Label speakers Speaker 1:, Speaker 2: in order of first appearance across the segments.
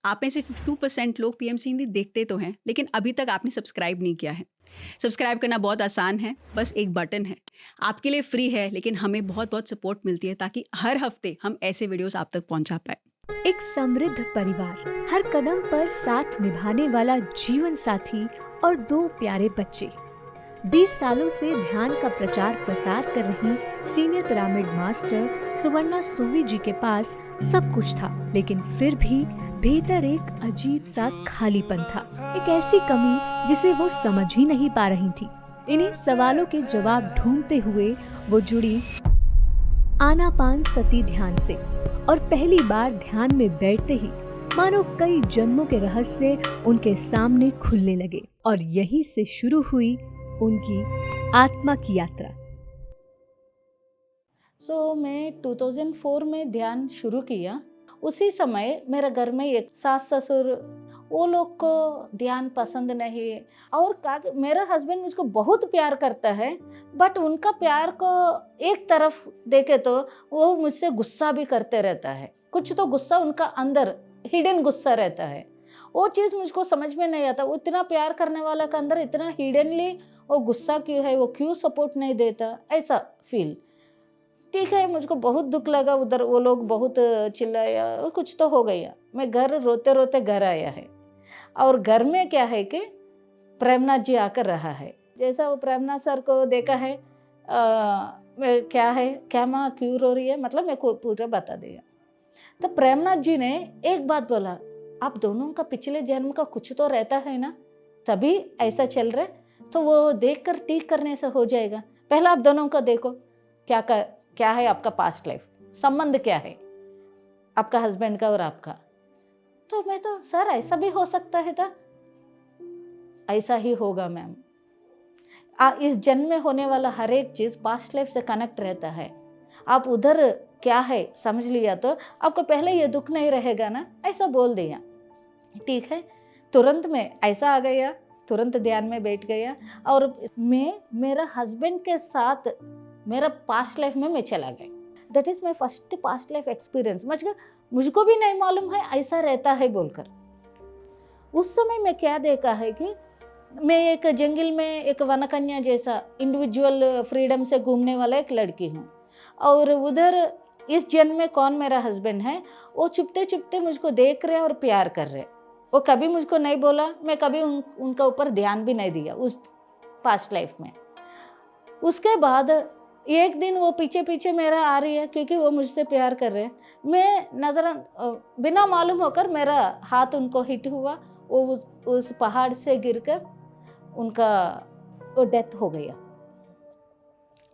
Speaker 1: आप में से 52% लोग पीएमसी हिंदी देखते तो हैं, लेकिन अभी तक आपने सब्सक्राइब नहीं किया है। सब्सक्राइब करना बहुत आसान है, बस एक बटन है। आपके लिए फ्री है, लेकिन हमें बहुत बहुत सपोर्ट मिलती है ताकि हर हफ्ते हम ऐसे वीडियोस आप तक पहुंचा पाए।
Speaker 2: एक समृद्ध परिवार, हर कदम पर साथ निभाने वाला जीवन साथी और 2 प्यारे बच्चे। 20 सालों से ध्यान का प्रचार प्रसार कर रही सीनियर पिरामिड मास्टर सुवर्णा सुवी जी के पास सब कुछ था, लेकिन फिर भी भीतर एक अजीब सा खालीपन था, एक ऐसी कमी जिसे वो समझ ही नहीं पा रही थी। इन्हीं सवालों के जवाब ढूंढते हुए वो जुड़ी आनापान सती ध्यान से, और पहली बार ध्यान में बैठते ही मानो कई जन्मों के रहस्य उनके सामने खुलने लगे, और यहीं से शुरू हुई उनकी आत्मा की यात्रा।
Speaker 3: मैं 2004 में ध्यान शुरू किया। उसी समय मेरे घर में एक सास ससुर, वो लोग को ध्यान पसंद नहीं, और मेरा हस्बैंड मुझको बहुत प्यार करता है, बट उनका प्यार को एक तरफ देखे तो वो मुझसे गुस्सा भी करते रहता है। कुछ तो गुस्सा उनका अंदर हिडन गुस्सा रहता है, वो चीज़ मुझको समझ में नहीं आता। वो इतना प्यार करने वाला का अंदर इतना हिडनली वो गुस्सा क्यों है, वो क्यों सपोर्ट नहीं देता, ऐसा फील। ठीक है, मुझको बहुत दुख लगा, उधर वो लोग बहुत चिल्लाया और कुछ तो हो गया। मैं घर रोते रोते घर आया है, और घर में क्या है कि प्रेमनाथ जी आकर रहा है। जैसा वो प्रेमनाथ सर को देखा है, क्या है, क्या माँ क्यों रो रही है, मतलब मेरे को पूरा बता दिया। तो प्रेमनाथ जी ने एक बात बोला, आप दोनों का पिछले जन्म का कुछ तो रहता है ना, तभी ऐसा चल रहा है, तो वो देखकर ठीक करने से हो जाएगा। पहला आप दोनों को देखो, क्या है आपका पास्ट लाइफ, संबंध क्या है आपका हस्बैंड का और आपका। तो मैं तो सर ऐसा भी हो सकता है था, ऐसा ही होगा मैम। इस जन्म में होने वाला हर एक चीज पास्ट लाइफ से कनेक्ट रहता है। आप उधर क्या है समझ लिया तो आपको पहले ये दुख नहीं रहेगा ना, ऐसा बोल दिया। ठीक है, तुरंत में ऐसा आ गया, तुरंत ध्यान में बैठ गया, और मैं मेरा हस्बैंड के साथ मेरा पास्ट लाइफ में मैं चला गया। That is my first past life experience. मुझको भी नहीं मालूम है ऐसा रहता है बोलकर। उस समय मैं क्या देखा है कि मैं एक जंगल में एक वनकन्या जैसा इंडिविजुअल फ्रीडम से घूमने वाला एक लड़की हूँ, और उधर इस जन्म में कौन मेरा हस्बैंड है, वो चुपते चुपते मुझको देख रहे और प्यार कर रहे। वो कभी मुझको नहीं बोला, मैं कभी उनका ऊपर ध्यान भी नहीं दिया उस पास्ट लाइफ में। उसके बाद एक दिन वो पीछे पीछे मेरा आ रही है, क्योंकि वो मुझसे प्यार कर रहे हैं। मैं बिना मालूम होकर मेरा हाथ उनको हिट हुआ, वो उस पहाड़ से गिरकर उनका वो डेथ हो गया।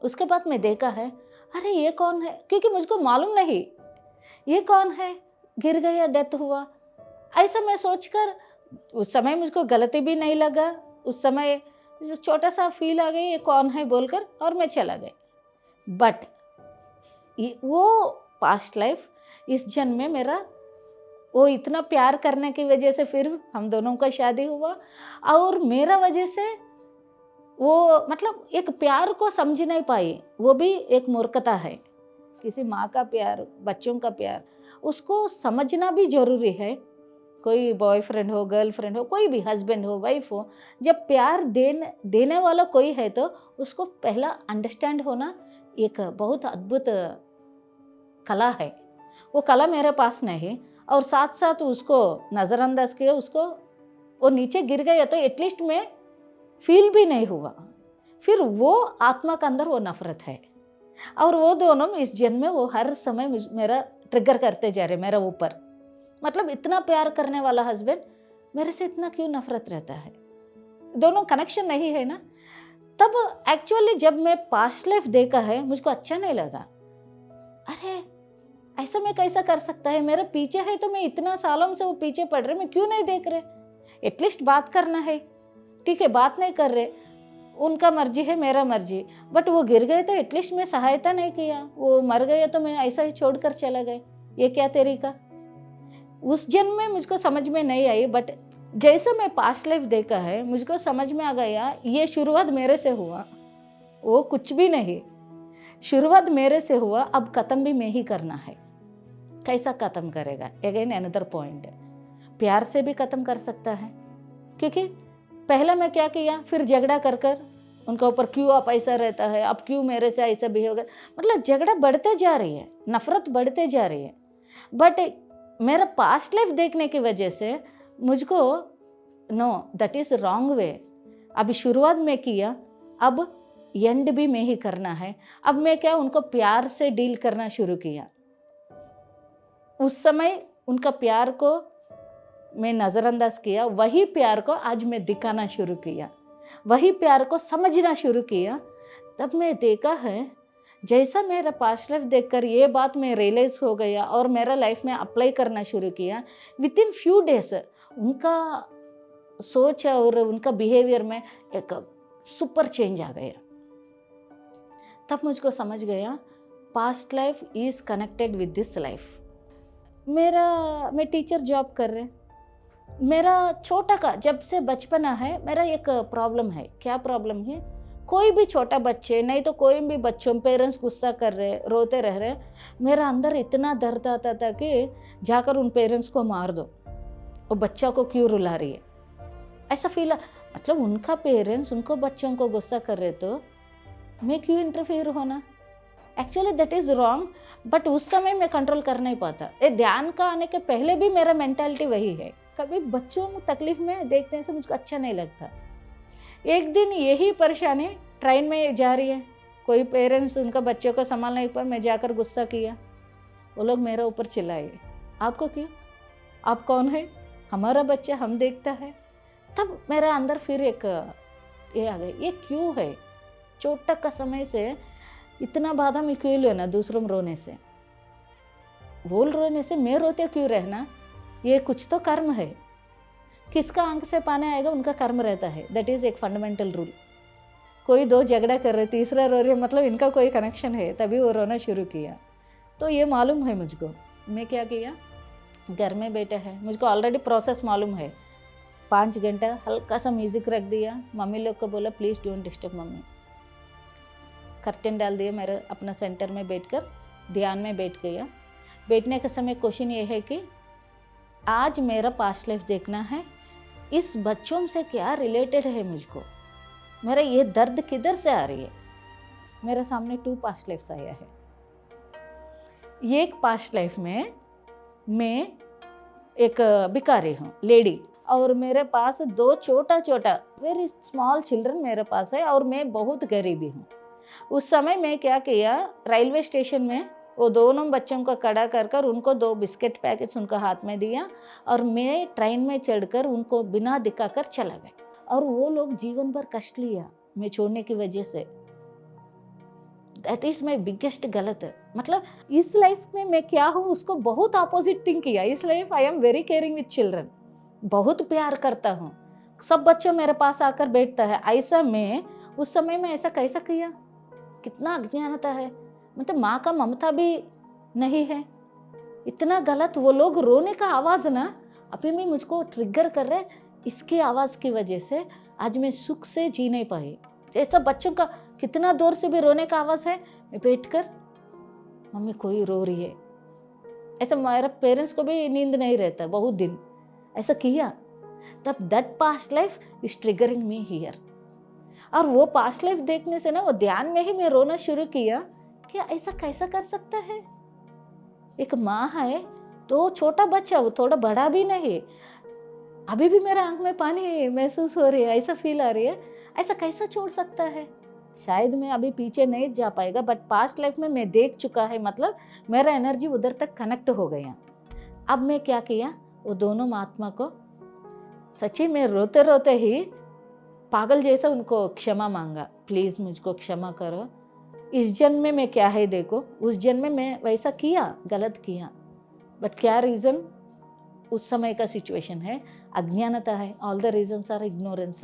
Speaker 3: उसके बाद मैं देखा है, अरे ये कौन है, क्योंकि मुझको मालूम नहीं ये कौन है, गिर गया, डेथ हुआ। ऐसा मैं सोचकर उस समय मुझको गलती भी नहीं लगा। उस समय छोटा सा फील आ गई ये कौन है बोलकर, और मैं चला गया। बट वो पास्ट लाइफ इस जन्म में मेरा वो इतना प्यार करने की वजह से फिर हम दोनों का शादी हुआ, और मेरा वजह से वो मतलब एक प्यार को समझ नहीं पाई, वो भी एक मूर्खता है। किसी माँ का प्यार, बच्चों का प्यार, उसको समझना भी जरूरी है। कोई बॉयफ्रेंड हो, गर्लफ्रेंड हो, कोई भी हस्बैंड हो, वाइफ हो, जब प्यार देने वाला कोई है तो उसको पहला अंडरस्टैंड होना एक बहुत अद्भुत कला है। वो कला मेरे पास नहीं, और साथ साथ उसको नज़रअंदाज किया, उसको वो नीचे गिर गया तो एटलीस्ट मैं फील भी नहीं हुआ। फिर वो आत्मा के अंदर वो नफरत है, और वो दोनों इस जन्म में वो हर समय मेरा ट्रिगर करते जा रहे मेरा ऊपर। मतलब इतना प्यार करने वाला हस्बैंड मेरे से इतना क्यों नफरत रहता है, दोनों कनेक्शन नहीं है ना। तब एक्चुअली जब मैं पास्ट लाइफ देखा है, मुझको अच्छा नहीं लगा। अरे ऐसा मैं कैसा कर सकता है, मेरा पीछे है तो मैं इतना सालों से वो पीछे पड़ रहे, मैं क्यों नहीं देख रहे। एटलीस्ट बात करना है, ठीक है, बात नहीं कर रहे, उनका मर्जी है, मेरा मर्जी। बट वो गिर गए तो एटलीस्ट मैं सहायता नहीं किया, वो मर गए तो मैं ऐसा ही छोड़कर चला गए, ये क्या तरीका। उस जन्म में मुझको समझ में नहीं आई, बट जैसा मैं पास्ट लाइफ देखा है मुझको समझ में आ गया ये शुरुआत मेरे से हुआ, वो कुछ भी नहीं, शुरुआत मेरे से हुआ, अब ख़त्म भी मैं ही करना है। कैसा ख़त्म करेगा, अगेन अनदर पॉइंट। प्यार से भी ख़त्म कर सकता है। क्योंकि पहले मैं क्या किया, फिर झगड़ा कर कर उनके ऊपर, क्यों आप ऐसा रहता है, अब क्यों मेरे से ऐसा बिहेव कर, मतलब झगड़ा बढ़ते जा रही है, नफरत बढ़ते जा रही है। बट मेरा पास्ट लाइफ देखने की वजह से मुझको no, that is wrong way. अभी शुरुआत में किया, अब एंड भी मैं ही करना है। अब मैं क्या, उनको प्यार से डील करना शुरू किया। उस समय उनका प्यार को मैं नज़रअंदाज किया, वही प्यार को आज मैं दिखाना शुरू किया, वही प्यार को समझना शुरू किया। तब मैं देखा है, जैसा मेरा पास्ट लाइफ देखकर ये बात मैं रियलाइज़ हो गया और मेरा लाइफ में अप्लाई करना शुरू किया। विद इन फ्यू डेज उनका सोच और उनका बिहेवियर में एक सुपर चेंज आ गया। तब मुझको समझ गया, past life is connected with this life. मैं टीचर जॉब कर रहे, मेरा छोटा का जब से बचपना है, मेरा एक प्रॉब्लम है। क्या प्रॉब्लम है, कोई भी छोटा बच्चे, नहीं तो कोई भी बच्चों, पेरेंट्स गुस्सा कर रहे, रोते रह रहे, मेरा अंदर इतना दर्द आता था कि जाकर उन पेरेंट्स को मार दो, वो बच्चा को क्यों रुला रही है, ऐसा फील। मतलब उनका पेरेंट्स उनको बच्चों को गुस्सा कर रहे तो मैं क्यों इंटरफेयर होना। Actually that is wrong, but उस समय मैं कंट्रोल कर नहीं पाता। ये ध्यान का आने के पहले भी मेरा मेंटालिटी वही है। कभी बच्चों को तकलीफ में देखने से मुझको अच्छा नहीं लगता। एक दिन यही परेशानी, ट्रेन में जा रही है, कोई पेरेंट्स उनका बच्चों को संभाल नहीं पाए, मैं जाकर गुस्सा किया, वो लोग मेरे ऊपर चिल्लाए, आपको क्यों, आप कौन है, हमारा बच्चा हम देखता है। तब मेरे अंदर फिर एक ये आ गया, ये क्यों है, छोटा का समय से इतना बाधा में क्यों लेना, दूसरों में रोने से, बोल रोने से मैं रोते क्यों रहना, ये कुछ तो कर्म है। किसका आंख से पानी आएगा उनका कर्म रहता है, दैट इज़ एक फंडामेंटल रूल। कोई दो झगड़ा कर रहे, तीसरा रो रहे, मतलब इनका कोई कनेक्शन है, तभी वो रोना शुरू किया। तो ये मालूम है मुझको। मैं क्या किया, घर में बैठा है, मुझको ऑलरेडी प्रोसेस मालूम है। 5 घंटा हल्का सा म्यूज़िक रख दिया, मम्मी लोग को बोला please don't disturb mummy, curtain डाल दिया, मेरे अपना सेंटर में बैठकर ध्यान में बैठ गया। बैठने के समय क्वेश्चन ये है कि आज मेरा पास्ट लाइफ देखना है, इस बच्चों से क्या रिलेटेड है मुझको, मेरा ये दर्द किधर से आ रही है। मेरे सामने 2 पास्ट लाइफ्स आया है। एक पास्ट लाइफ में मैं एक भिखारी हूँ, लेडी, और मेरे पास 2 छोटा छोटा वेरी स्मॉल चिल्ड्रन मेरे पास है, और मैं बहुत गरीबी हूँ। उस समय मैं क्या किया, रेलवे स्टेशन में वो दोनों बच्चों को खड़ा कर कर उनको 2 बिस्किट पैकेट्स उनका हाथ में दिया, और मैं ट्रेन में चढ़कर उनको बिना दिखाकर चला गया। और वो लोग जीवन भर कष्ट लिया मैं छोड़ने की वजह से। दैट इज़ माई बिगेस्ट गलत। मतलब इस लाइफ में मैं क्या हूँ उसको बहुत अपोजिट थिंक किया। इस life I am very caring with children, बहुत प्यार करता हूँ, सब बच्चों मेरे पास आकर बैठता है। ऐसा मैं उस समय में ऐसा कैसा किया, कितना अज्ञानता है। मतलब माँ का ममता भी नहीं है, इतना गलत। वो लोग रोने का आवाज़ ना अभी भी मुझको ट्रिगर कर रहे, इसकी आवाज़ की वजह से आज मैं सुख से जी नहीं पाई। जैसा बच्चों का कितना दूर से भी रोने का आवाज़ है, मैं बैठकर मम्मी कोई रो रही है, ऐसा मेरे पेरेंट्स को भी नींद नहीं रहता बहुत दिन, ऐसा किया। तब that past life is triggering me here. और वो पास्ट लाइफ देखने से ना वो ध्यान में ही मैं रोना शुरू किया कि ऐसा कैसा कर सकता है। एक माँ है तो छोटा बच्चा, वो थोड़ा बड़ा भी नहीं, अभी भी मेरा आंख में पानी महसूस हो रही है, ऐसा फील आ रही है, ऐसा कैसा छोड़ सकता है। शायद मैं अभी पीछे नहीं जा पाएगा, बट पास्ट लाइफ में मैं देख चुका है, मतलब मेरा एनर्जी उधर तक कनेक्ट हो गया। अब मैं क्या किया, वो दोनों महात्मा को सच्ची में रोते रोते ही पागल जैसा उनको क्षमा मांगा, प्लीज़ मुझको क्षमा करो, इस जन्म में मैं क्या है देखो, उस जन्म में मैं वैसा किया, गलत किया, बट क्या रीज़न, उस समय का सिचुएशन है, अज्ञानता है, all the reasons are ignorance.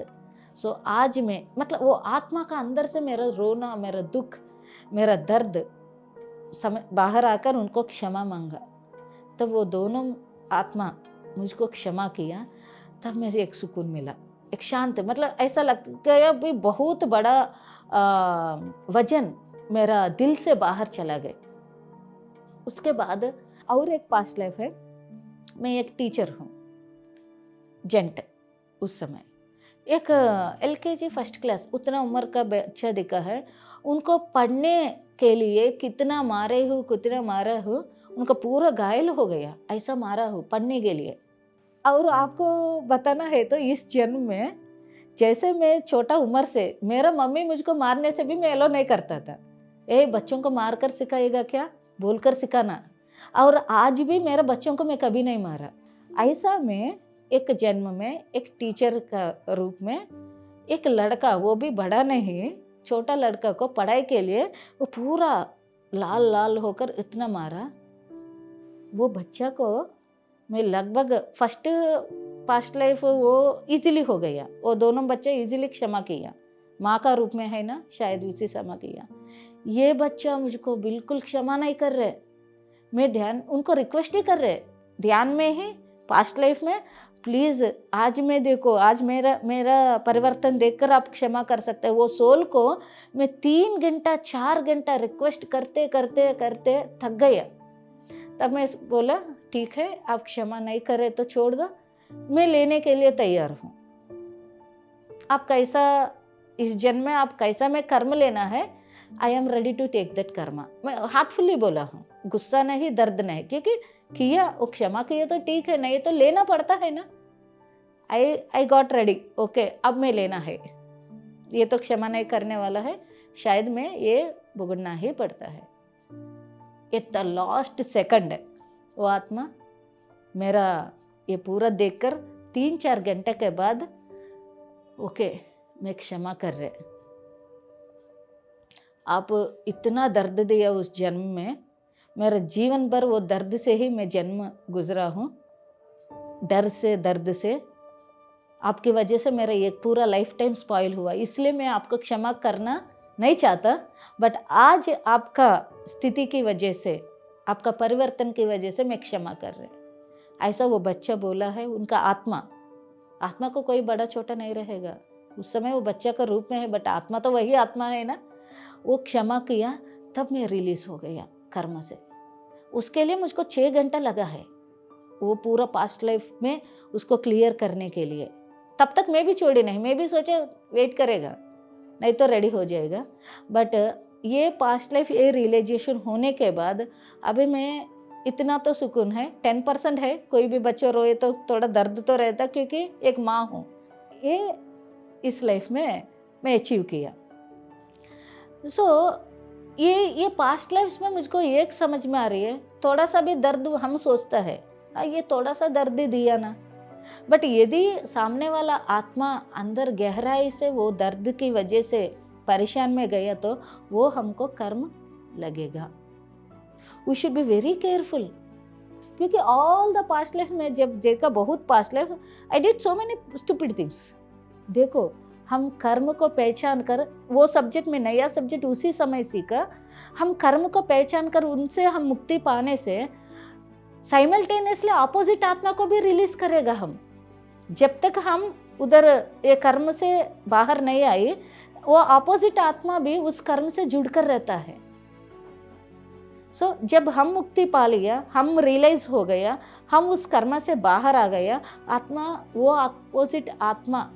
Speaker 3: So आज मैं मतलब वो आत्मा का अंदर से मेरा रोना, मेरा दुख, मेरा दर्द समय बाहर आकर उनको क्षमा मांगा। तब वो दोनों आत्मा मुझको क्षमा किया, तब मुझे एक सुकून मिला, एक शांत, मतलब ऐसा लगता है भी बहुत बड़ा वजन मेरा दिल से बाहर चला गया। उसके बाद और एक पास्ट लाइफ है, मैं एक टीचर हूँ, जेंट उस समय एक LKG फर्स्ट क्लास उतना उम्र का बच्चा दिखा है, उनको पढ़ने के लिए कितना मारे हूँ, उनका पूरा घायल हो गया, ऐसा मारा हूँ पढ़ने के लिए। और आपको बताना है तो इस जन्म में जैसे मैं छोटा उम्र से मेरा मम्मी मुझको मारने से भी मैं अलो नहीं करता था, बच्चों को मार कर सिखाएगा क्या बोलकर सिखाना, और आज भी मेरे बच्चों को मैं कभी नहीं मारा। ऐसा में एक जन्म में एक टीचर का रूप में एक लड़का, वो भी बड़ा नहीं छोटा लड़का को पढ़ाई के लिए वो पूरा लाल लाल होकर इतना मारा। वो बच्चा को मैं लगभग फर्स्ट पास्ट लाइफ वो इजीली हो गया, वो दोनों बच्चे इजीली क्षमा किया, माँ का रूप में है ना, शायद उसी क्षमा किया। ये बच्चा मुझको बिल्कुल क्षमा नहीं कर रहे, मैं ध्यान उनको रिक्वेस्ट ही कर रहे ध्यान में ही पास्ट लाइफ में, प्लीज़ आज मैं देखो, आज मेरा परिवर्तन देखकर आप क्षमा कर सकते हैं। वो सोल को मैं 3 घंटा 4 घंटा रिक्वेस्ट करते करते करते थक गया। तब मैं बोला ठीक है, आप क्षमा नहीं करे तो छोड़ दो, मैं लेने के लिए तैयार हूँ। आप कैसा इस जन्म में आप कैसा मैं कर्म लेना है, I am ready to take that karma. मैं हार्टफुली बोला हूँ, गुस्सा नहीं दर्द नहीं, क्योंकि किया वो क्षमा किया तो ठीक है, नहीं तो लेना पड़ता है ना। आई गॉट रेडी, ओके अब मैं लेना है, ये तो क्षमा नहीं करने वाला है, शायद मैं ये भुगतना ही पड़ता है। एट द लास्ट सेकंड वो आत्मा मेरा ये पूरा देखकर 3-4 घंटे के बाद ओके मैं क्षमा कर रहे, आप इतना दर्द दिया उस जन्म में, मेरा जीवन भर वो दर्द से ही मैं जन्म गुजरा हूँ, डर से दर्द से, आपकी वजह से मेरा एक पूरा लाइफ टाइम स्पॉइल हुआ, इसलिए मैं आपको क्षमा करना नहीं चाहता। बट आज आपका स्थिति की वजह से, आपका परिवर्तन की वजह से मैं क्षमा कर रहे, ऐसा वो बच्चा बोला है। उनका आत्मा को कोई बड़ा छोटा नहीं रहेगा, उस समय वो बच्चा का रूप में है, बट आत्मा तो वही आत्मा है ना। वो क्षमा किया, तब मैं रिलीज हो गया कर्म से। उसके लिए मुझको 6 घंटा लगा है, वो पूरा पास्ट लाइफ में उसको क्लियर करने के लिए। तब तक मैं भी छोड़ी नहीं, मैं भी सोचा वेट करेगा नहीं तो रेडी हो जाएगा। बट ये पास्ट लाइफ ये रियलाइजेशन होने के बाद अभी मैं इतना तो सुकून है, 10% है। कोई भी बच्चा रोए तो थोड़ा दर्द तो रहता, क्योंकि एक माँ हूँ। ये इस लाइफ में मैं अचीव किया। ये पास्ट लाइफ्स में मुझको एक समझ में आ रही है, थोड़ा सा भी दर्द हम सोचता है ये थोड़ा सा दर्द ही दिया ना, बट यदि सामने वाला आत्मा अंदर गहराई से वो दर्द की वजह से परेशान में गया तो वो हमको कर्म लगेगा। We should be very careful, क्योंकि ऑल द पास्ट लाइफ में जब देखा बहुत past life I did so many stupid things. देखो हम कर्म को पहचान कर, वो सब्जेक्ट में नया सब्जेक्ट उसी समय सीखा, हम कर्म को पहचान कर उनसे हम मुक्ति पाने से साइमल्टेनियसली ऑपोजिट आत्मा को भी रिलीज करेगा। हम जब तक हम उधर ये कर्म से बाहर नहीं आई, वो ऑपोजिट आत्मा भी उस कर्म से जुड़कर रहता है। जब हम मुक्ति पा लिया, हम रियलाइज हो गया, हम उस कर्म से बाहर आ गया, आत्मा वो ऑपोजिट आत्मा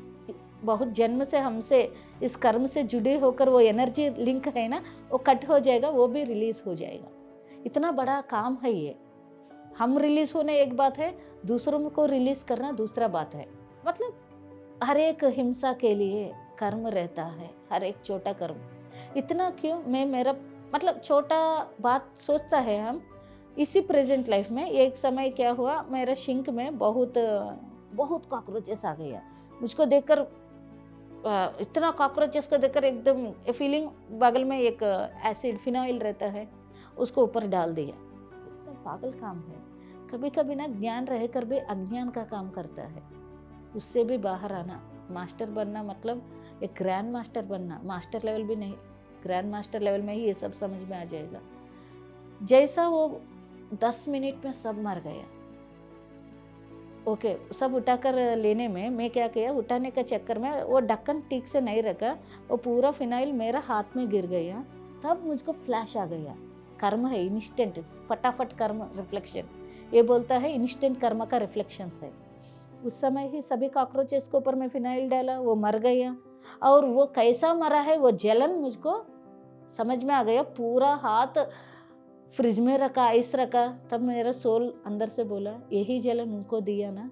Speaker 3: बहुत जन्म से हमसे इस कर्म से जुड़े होकर वो एनर्जी लिंक है ना, वो कट हो जाएगा, वो भी रिलीज हो जाएगा। इतना बड़ा काम है ये। हम रिलीज होने एक बात है, दूसरों को रिलीज करना दूसरा बात है। मतलब हर एक हिंसा के लिए कर्म रहता है, हर एक छोटा कर्म। इतना क्यों मेरा मतलब छोटा बात सोचता है हम। इसी प्रेजेंट लाइफ में एक समय क्या हुआ, मेरा सिंक में बहुत कॉकरोचेस आ गया। मुझको देखकर इतना कॉकरोचेस को देखकर एकदम फीलिंग, बगल में एक एसिड फिनॉइल रहता है, उसको ऊपर डाल दिया। तो पागल काम है। कभी कभी ना ज्ञान रहकर भी अज्ञान का काम करता है, उससे भी बाहर आना। मास्टर बनना मतलब एक ग्रैंड मास्टर बनना, मास्टर लेवल भी नहीं, ग्रैंड मास्टर लेवल में ही ये सब समझ में आ जाएगा। जैसा वो 10 मिनट में सब मर गया। ओके, सब उठाकर लेने में मैं क्या किया, उठाने के चक्कर में वो ढक्कन ठीक से नहीं रखा, वो पूरा फिनाइल मेरा हाथ में गिर गया। तब मुझको फ्लैश आ गया, कर्म है इंस्टेंट, फटाफट कर्म रिफ्लेक्शन। ये बोलता है इंस्टेंट कर्म का रिफ्लेक्शन है। उस समय ही सभी कॉकरोचेस के ऊपर मैं फिनाइल डाला, वो मर गया। और वो कैसा मरा है, वो जलन मुझको समझ में आ गया। पूरा हाथ फ्रिज में रखा, आइस रखा, तब मेरा सोल अंदर से बोला यही जलन उनको दिया ना,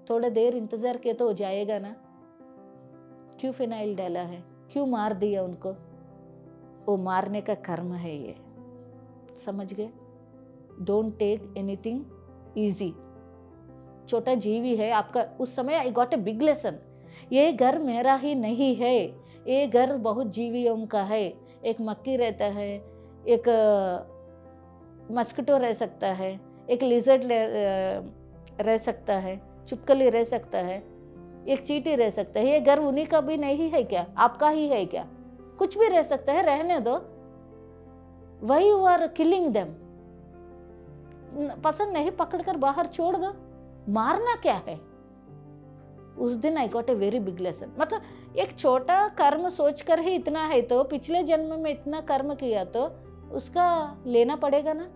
Speaker 3: थोड़ा देर इंतजार किया तो हो जाएगा ना, क्यों फिनाइल डाला है, क्यों मार दिया उनको। वो मारने का कर्म है ये, समझ गए। Don't take anything easy. छोटा जीवी है आपका। उस समय I got a big lesson. ये घर मेरा ही नहीं है, ये घर बहुत जीवियों का है। एक मक्खी रहता है, एक मस्किटो रह सकता है, एक लिजर्ड रह सकता है, चुपकली रह सकता है, एक चींटी रह सकता है। ये घर उन्हीं का भी नहीं है क्या, आपका ही है क्या? कुछ भी रह सकता है, रहने दो। वही यू आर किलिंग देम। पसंद नहीं, पकड़कर बाहर छोड़ दो। मारना क्या है? उस दिन आई got a very big lesson. मतलब एक छोटा कर्म सोचकर ही इतना है, तो पिछले जन्म में इतना कर्म किया तो उसका लेना पड़ेगा ना।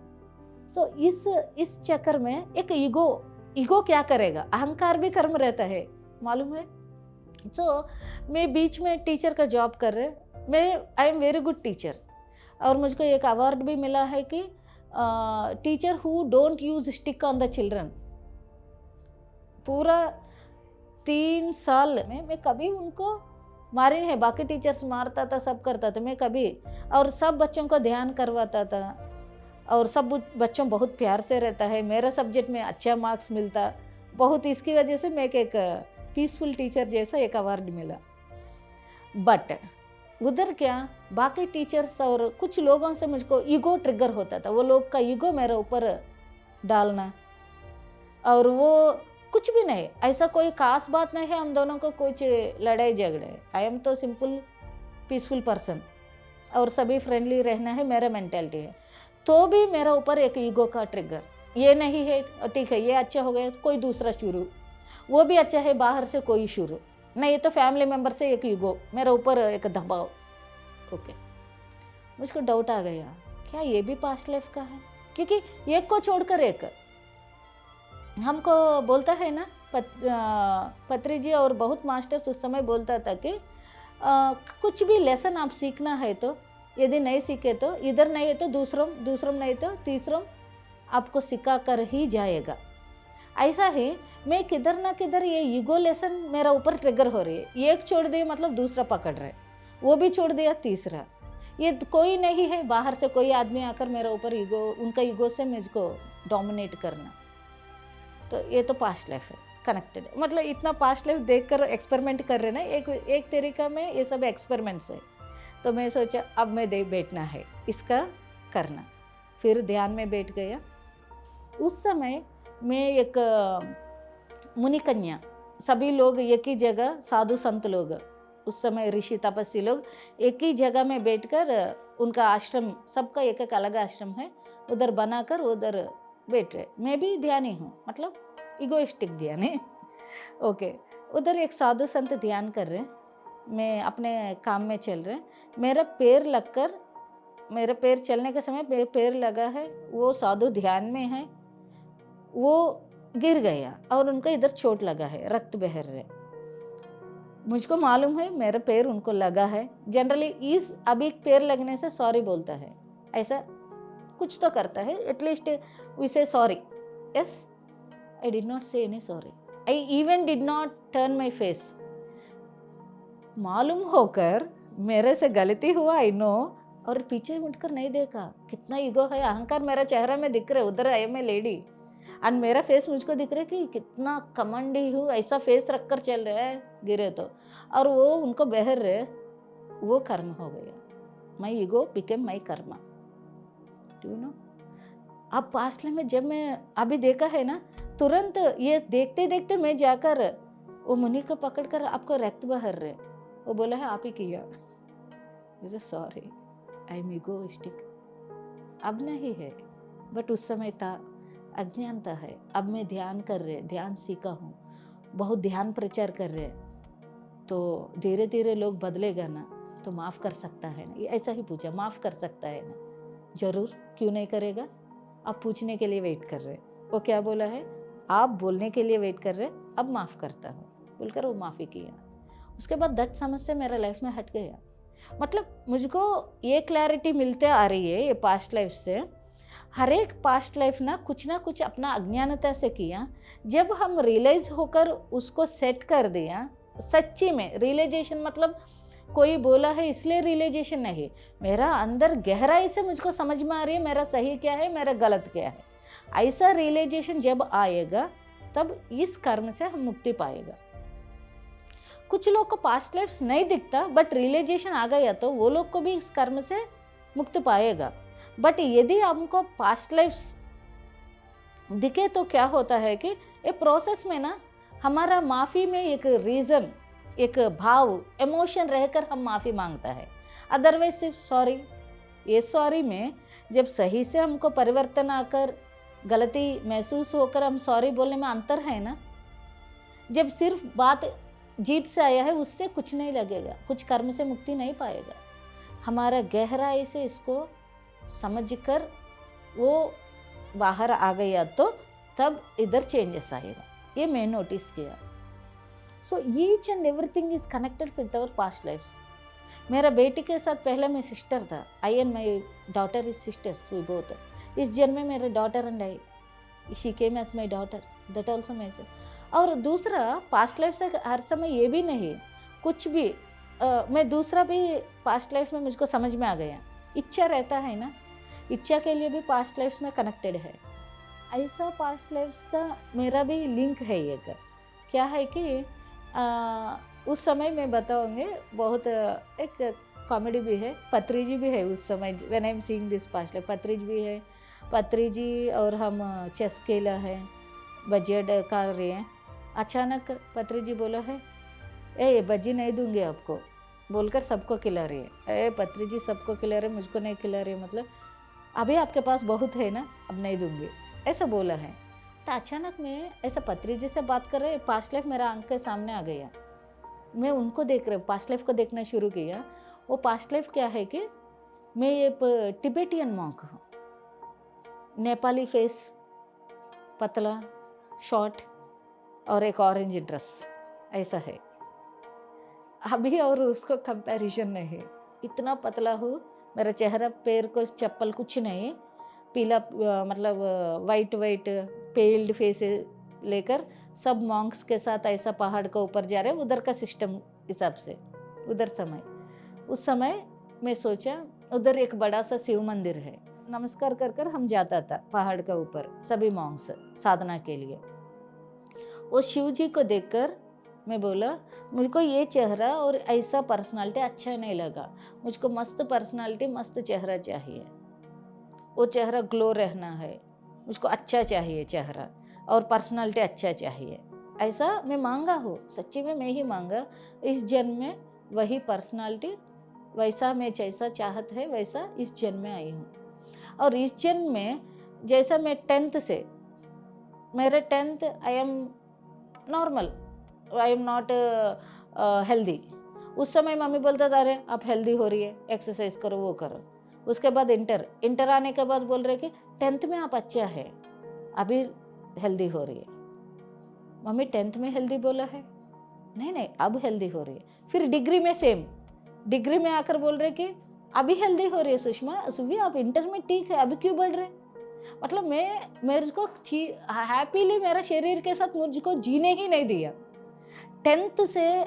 Speaker 3: सो इस चक्कर में एक ईगो क्या करेगा? अहंकार भी कर्म रहता है, मालूम है। सो मैं बीच में टीचर का जॉब कर रहे, मैं I am very good teacher, और मुझको एक अवार्ड भी मिला है कि teacher who don't use stick on the children. पूरा 3 साल में मैं कभी उनको मारे नहीं। बाकी टीचर्स मारता था, सब करता था, मैं कभी। और सब बच्चों को ध्यान करवाता था, और सब बच्चों बहुत प्यार से रहता है। मेरा सब्जेक्ट में अच्छा मार्क्स मिलता बहुत, इसकी वजह से मैं एक पीसफुल टीचर जैसा एक अवार्ड मिला। बट उधर क्या, बाकी टीचर्स और कुछ लोगों से मुझको ईगो ट्रिगर होता था। वो लोग का ईगो मेरे ऊपर डालना, और वो कुछ भी नहीं, ऐसा कोई खास बात नहीं है हम दोनों को कुछ लड़ाई झगड़े। आई एम तो सिंपल पीसफुल पर्सन, और सभी फ्रेंडली रहना है मेरा मेंटालिटी है। तो भी मेरा ऊपर एक ईगो का ट्रिगर, ये नहीं है ठीक है, ये अच्छा हो गया कोई दूसरा शुरू, वो भी अच्छा है बाहर से कोई शुरू नहीं, तो फैमिली मेंबर से एक ईगो, मेरे ऊपर एक दबाव। ओके, मुझको डाउट आ गया, क्या ये भी पास्ट लाइफ का है? क्योंकि एक को छोड़कर एक हमको बोलता है ना, पत्री जी और बहुत मास्टर्स उस समय बोलता था कि कुछ भी लेसन आप सीखना है तो, यदि नहीं सीखे तो इधर नहीं है तो दूसरों नहीं तो तीसरों आपको सिखा कर ही जाएगा। ऐसा ही मैं किधर ना किधर ये ईगो लेसन मेरा ऊपर ट्रिगर हो रही है। एक छोड़ दिया मतलब दूसरा पकड़ रहे, वो भी छोड़ दिया तीसरा। ये कोई नहीं है बाहर से कोई आदमी आकर मेरे ऊपर ईगो, उनका ईगो से मुझको डोमिनेट करना। तो ये तो पास्ट लाइफ है, कनेक्टेड। मतलब इतना पास्ट लाइफ देखकर एक्सपेरिमेंट कर रहे ना, एक तरीका में ये सब एक्सपेरिमेंट्स है। तो मैं सोचा अब मैं बैठना है, इसका करना। फिर ध्यान में बैठ गया। उस समय मैं एक मुनि कन्या, सभी लोग एक ही जगह, साधु संत लोग, उस समय ऋषि तपस्वी लोग एक ही जगह में बैठकर, उनका आश्रम, सबका एक एक अलग आश्रम है, उधर बनाकर उधर बैठ रहे। मैं भी ध्यानी हूँ, मतलब इगोइस्टिक ध्यानी। ओके, उधर एक साधु संत ध्यान कर रहे, मैं अपने काम में चल रहे। मेरा पैर लगकर, मेरा पैर चलने के समय पैर लगा है, वो साधु ध्यान में है, वो गिर गया और उनको इधर चोट लगा है, रक्त बह रहे। मुझको मालूम है मेरा पैर उनको लगा है। जनरली इस अभी पैर लगने से सॉरी बोलता है, ऐसा कुछ तो करता है, at least we say sorry. Yes, I did not say any sorry, I even did not turn my face. मालूम होकर मेरे से गलती हुआ, आई नो, और पीछे मुड़कर नहीं देखा। कितना ईगो है, अहंकार मेरा चेहरा में दिख रहा है। उधर आई मैं लेडी एंड मेरा फेस मुझको दिख रहा है कि कितना कमंडी हूँ, ऐसा फेस रखकर चल रहा है, गिरे तो, और वो उनको बहर रहे। वो कर्म हो गया, my ego became my karma. Do know, अब पास्ट में जब मैं अभी देखा है ना, तुरंत ये देखते देखते मैं जाकर वो मुनि को पकड़कर आपको रक्त बहर रहे, वो बोला है आप ही किया। मुझे सॉरी, आई एम ईगोइस्टिक। अब नहीं है, बट उस समय था, अज्ञानता है। अब मैं ध्यान कर रहे, ध्यान सीखा हूँ, बहुत ध्यान प्रचार कर रहे, तो धीरे धीरे लोग बदलेगा ना, तो माफ़ कर सकता है ना। ऐसा ही पूछा, माफ़ कर सकता है ना? जरूर, क्यों नहीं करेगा? आप पूछने के लिए वेट कर रहे। वो क्या बोला है? आप बोलने के लिए वेट कर रहे, अब माफ़ करता हूँ बोलकर वो माफ़ी किया। उसके बाद दट समस्या मेरा लाइफ में हट गया। मतलब मुझको ये क्लैरिटी मिलते आ रही है ये पास्ट लाइफ से। हर एक पास्ट लाइफ ना कुछ अपना अज्ञानता से किया, जब हम रियलाइज होकर उसको सेट कर दिया, सच्ची में रियलाइजेशन मतलब कोई बोला है इसलिए रियलाइजेशन नहीं, मेरा अंदर गहराई से मुझको समझ में आ रही है मेरा सही क्या है मेरा गलत क्या है। ऐसा रियलाइजेशन जब आएगा तब इस कर्म से हम मुक्ति पाएगा। कुछ लोग को पास्ट लाइफ नहीं दिखता बट रियलाइजेशन आ गया तो वो लोग को भी इस कर्म से मुक्ति पाएगा। बट यदि हमको पास्ट लाइफ दिखे तो क्या होता है कि ये प्रोसेस में ना हमारा माफ़ी में एक रीज़न, एक भाव, इमोशन रहकर हम माफ़ी मांगता है। अदरवाइज सिर्फ सॉरी, ये सॉरी में जब सही से हमको परिवर्तन आकर गलती महसूस होकर हम सॉरी बोलने में अंतर है ना। जब सिर्फ बात जीभ से आया है उससे कुछ नहीं लगेगा, कुछ कर्म से मुक्ति नहीं पाएगा। हमारा गहराई से इसको समझकर वो बाहर आ गया तो तब इधर चेंजेस आएगा। ये मैं नोटिस किया। So each and everything is connected with our past lifes. मेरा बेटी के साथ पहले मैं सिस्टर था, I and my daughter is sisters, we both. इस जन्म में मेरे daughter and I, she came as my daughter, that also मैं से। और दूसरा पास्ट लाइफ से हर समय ये भी नहीं, कुछ भी मैं दूसरा भी पास्ट लाइफ में मुझको समझ में आ गया। इच्छा रहता है ना, इच्छा के लिए भी पास्ट लाइफ्स में कनेक्टेड है। ऐसा पास्ट लाइफ्स का मेरा भी लिंक है। एक क्या है कि उस समय मैं बताऊंगी, बहुत एक कॉमेडी भी है, पत्री जी भी है उस समय when I am seeing this past life. पत्री जी भी है, पत्री जी और हम चेस खेला है, बजट कर रहे हैं। अचानक पत्री जी बोला है, ए बज्जी नहीं दूंगी आपको बोलकर सबको खिला रही है। ए पत्री जी सबको खिला रहे, मुझको नहीं खिला रही, मतलब अभी आपके पास बहुत है ना, अब नहीं दूंगी, ऐसा बोला है। तो अचानक मैं ऐसा पत्री जी से बात कर रहे, पास्ट लाइफ मेरा आंख के सामने आ गया। मैं उनको देख रहे, पास्ट लाइफ को देखना शुरू किया। वो पास्ट लाइफ क्या है कि मैं ये टिबेटियन मॉन्क हूँ, नेपाली फेस, पतला, शॉर्ट और एक ऑरेंज ड्रेस, ऐसा है अभी। और उसको कंपैरिजन नहीं, इतना पतला हूँ, मेरा चेहरा पैर को चप्पल कुछ नहीं, पीला मतलब वाइट पेल्ड फेस लेकर सब मॉन्क्स के साथ ऐसा पहाड़ के ऊपर जा रहे, उधर का सिस्टम हिसाब से उधर समय। उस समय मैं सोचा उधर एक बड़ा सा शिव मंदिर है, नमस्कार कर कर हम जाता था पहाड़ के ऊपर सभी मॉन्क्स साधना के लिए। वो शिव जी को देखकर मैं बोला मुझको ये चेहरा और ऐसा पर्सनालिटी अच्छा नहीं लगा, मुझको मस्त पर्सनालिटी मस्त चेहरा चाहिए, वो चेहरा ग्लो रहना है, मुझको अच्छा चाहिए चेहरा और पर्सनालिटी अच्छा चाहिए। ऐसा मैं मांगा हूँ, सच्ची में मैं ही मांगा। इस जन्म में वही पर्सनालिटी, वैसा मैं जैसा चाहत है वैसा इस जन्म में आई हूँ। और इस जन्म में जैसा मैं 10th से, मेरे 10th I am normal, I am not healthy. उस समय मम्मी बोलता था अरे आप हेल्दी हो रही है, एक्सरसाइज करो, वो करो। उसके बाद इंटर आने के बाद बोल रहे कि 10th में आप अच्छा है, अभी हेल्दी हो रही है। मम्मी 10th में हेल्दी बोला है, नहीं अब हेल्दी हो रही है। फिर डिग्री में सेम, डिग्री में आकर बोल रहे कि अभी हेल्दी हो रही है सुषमा, सुभी आप इंटर में ठीक है, अभी क्यों बढ़ रहे। मतलब मेरे को हैप्पीली मेरा शरीर के साथ मुझको जीने ही नहीं दिया। 10th से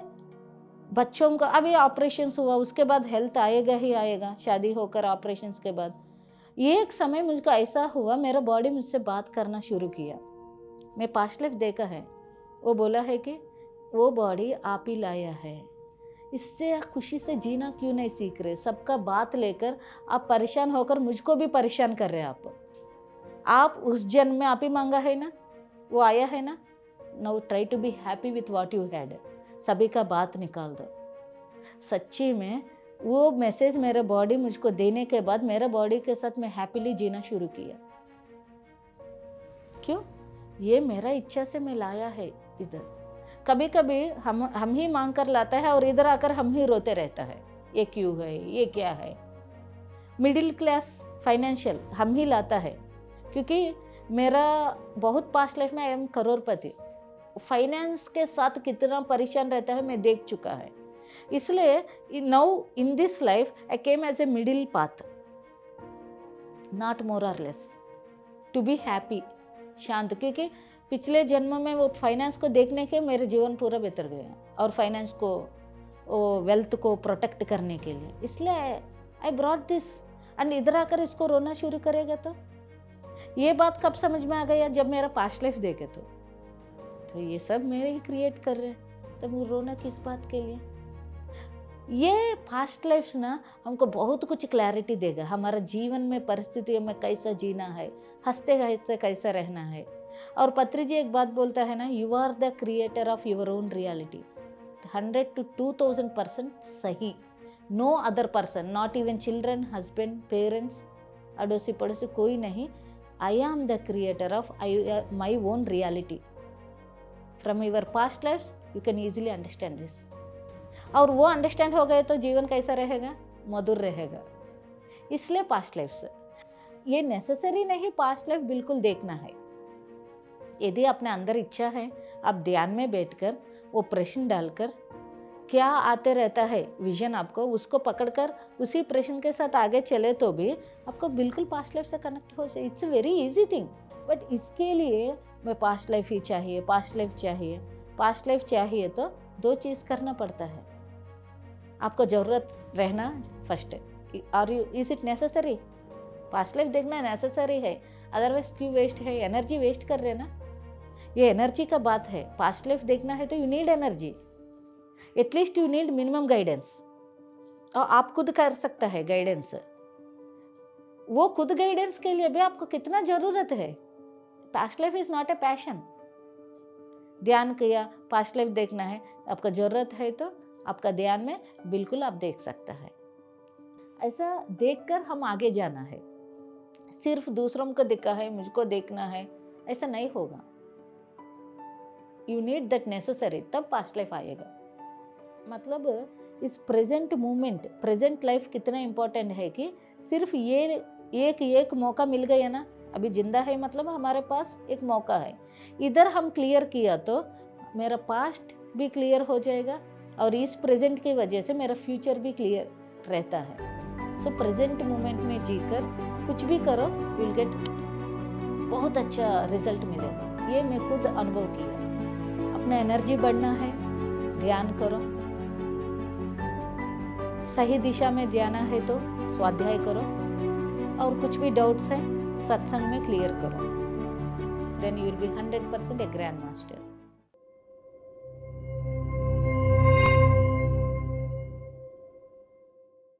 Speaker 3: बच्चों का अभी ऑपरेशंस हुआ, उसके बाद हेल्थ आएगा ही आएगा, शादी होकर ऑपरेशंस के बाद। एक समय मुझको ऐसा हुआ, मेरा बॉडी मुझसे बात करना शुरू किया। मैं पास्ट लाइफ देखा है, वो बोला है कि वो बॉडी आप ही लाया है, इससे खुशी से जीना क्यों नहीं सीख रहे। सबका बात लेकर आप परेशान होकर मुझको भी परेशान कर रहे हैं। आप उस जन्म में आप ही मांगा है ना, वो आया है ना। Now try to be happy with what you had. सभी का बात निकाल दो। सच्ची में वो मैसेज मेरे बॉडी मुझको देने के बाद मेरे बॉडी के साथ मैं हैप्पीली जीना शुरू किया। क्यों? ये मेरा इच्छा से मैं लाया है इधर। कभी कभी हम ही मांग कर लाता है और इधर आकर हम ही रोते रहता है, ये क्यों है, ये क्या है। मिडिल क्लास फाइनेंशियल हम ही लाता है, क्योंकि मेरा बहुत पास्ट लाइफ में आई एम करोड़पति, फाइनेंस के साथ कितना परेशान रहता है मैं देख चुका है। इसलिए now in this life I came as a middle path, not more और लेस, टू बी हैप्पी, शांत। क्योंकि पिछले जन्म में वो फाइनेंस को देखने के मेरे जीवन पूरा बेहतर गया, और फाइनेंस को, वेल्थ को प्रोटेक्ट करने के लिए। इसलिए आई ब्रॉट दिस, एंड इधर आकर इसको रोना शुरू करेगा तो ये बात कब समझ में आ गया, जब मेरा पास्ट लाइफ देखे तो ये सब मेरे ही क्रिएट कर रहे हैं, तब वो रोना किस बात के लिए। ये पास्ट लाइफ ना हमको बहुत कुछ क्लैरिटी देगा, हमारा जीवन में परिस्थितियों में कैसा जीना है, हंसते हंसते कैसा रहना है। और पत्री जी एक बात बोलता है ना, you are the creator of your own reality, 100 to 2000% सही। No other person, not even children, husband, parents, अड़ोसी पड़ोसी, कोई नहीं। I am the creator of my own reality. From your past lifes you can easily understand this. और वो understand हो गए तो जीवन कैसा रहेगा, मधुर रहेगा। इसलिए पास्ट लाइफ से ये नेसेसरी नहीं पास्ट लाइफ बिल्कुल देखना है। यदि अपने अंदर इच्छा है, आप ध्यान में बैठकर वो प्रश्न डालकर, क्या आते रहता है विजन आपको, उसको पकड़कर उसी प्रश्न के साथ आगे चले तो भी आपको बिल्कुल पास्ट लाइफ से कनेक्ट हो जाए। It's a very easy thing. But इसके लिए मैं पास्ट लाइफ ही चाहिए, पास्ट लाइफ चाहिए, पास्ट लाइफ चाहिए तो दो चीज़ करना पड़ता है। आपको ज़रूरत रहना first, are you, is it necessary? Past life देखना नेसेसरी है, अदरवाइज क्यों वेस्ट है, एनर्जी वेस्ट कर रहे ना। ये एनर्जी का बात है। पास्ट लाइफ देखना है तो you need energy, at least you need minimum guidance. और आप खुद कर सकता है गाइडेंस। वो खुद गाइडेंस के लिए भी आपको कितना ज़रूरत है। Past life is not a passion. ध्यान किया, पास्ट लाइफ देखना है, आपका ज़रूरत है तो आपका ध्यान में बिल्कुल आप देख सकता है। ऐसा देखकर हम आगे जाना है। सिर्फ दूसरों को देखा है, मुझको देखना है, ऐसा नहीं होगा। यू नीड दैट नेसेसरी, तब पास्ट लाइफ आएगा। मतलब इस प्रेजेंट मोमेंट, प्रेजेंट लाइफ कितना इम्पोर्टेंट है कि सिर्फ ये एक मौका मिल गया ना, अभी जिंदा है मतलब हमारे पास एक मौका है। इधर हम क्लियर किया तो मेरा पास्ट भी क्लियर हो जाएगा, और इस प्रेजेंट की वजह से मेरा फ्यूचर भी क्लियर रहता है। सो प्रेजेंट मोमेंट में जीकर कुछ भी करो, विल गेट बहुत अच्छा रिजल्ट मिलेगा। ये मैं खुद अनुभव किया। अपना एनर्जी बढ़ना है, ध्यान करो, सही दिशा में जाना है तो स्वाध्याय करो, और कुछ भी डाउट्स है सत्संग में क्लियर करो, then you will be 100% a grand master.